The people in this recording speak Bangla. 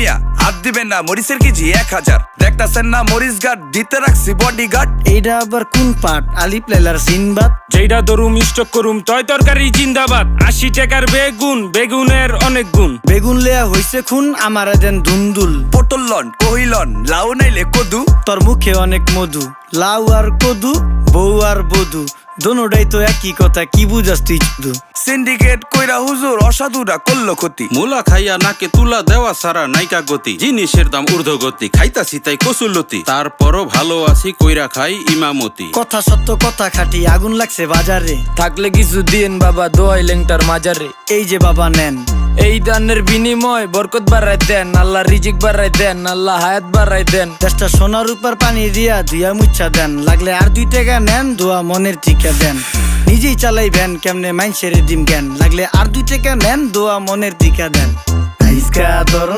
মিয়া হাত দিবেন না, মরিচের কেজি 1000। দেখতাছেন না মরিচ গার্ড দিতে রাখছি বডিগার্ড। এইটা আবার কোন পাট? আলিফ লাইলার সিনবাদ। যেইটা ধরুম স্টক করুম তয় তরকারি জিন্দাবাদ। 80 টাকার বেগুন, বেগুনের অনেক গুণ। বেগুন লেয়া হইছে খুন, আমারে দেন ধুন্দুল। পটল লন কহিলন, লাউ নাইলে কদু। তোর মুখে অনেক মধু, লাউ আর কদু, বউ আর বধু, দোনোটাই তো একই কথা, কি বুঝাস তুই শুধু? সিন্ডিকেট কইরা হুজুর অসাধুরা করলো ক্ষতি। মুলা খাইয়া নাকে তুলা দেওয়া সারা নাইকা গতি। জিনিসের দাম ঊর্ধ্বগতি, খাইতাছি তাই কসুলতি। তারপরও ভালো আছি কইরা খাই ইমামতি। কথা সত্য কথা খাঁটি, আগুন লাগছে বাজারে। থাকলে কিছু দিন বাবা, দোয়াই লেংটার মাজারে। এই যে বাবা নেন, এই দানের বিনিময় বরকত বাড়াই দেন, আল্লাহ রিজিক বাড়াই দেন, আল্লাহ হায়াত বাড়াই দেন। দেশটা সোনার উপর পানি দিয়া ধুইয়া মুচ্ছা দেন। লাগলে আর 2 টাকা নেন, দোয়া মনের টিকা দেন। নিজেই চালাই ভ্যান, কেমনে মাইনসেরে দিম জ্ঞান। লাগলে আর 2 টাকা নেন, দোয়া মনের টিকা দেন। আইসকা তোর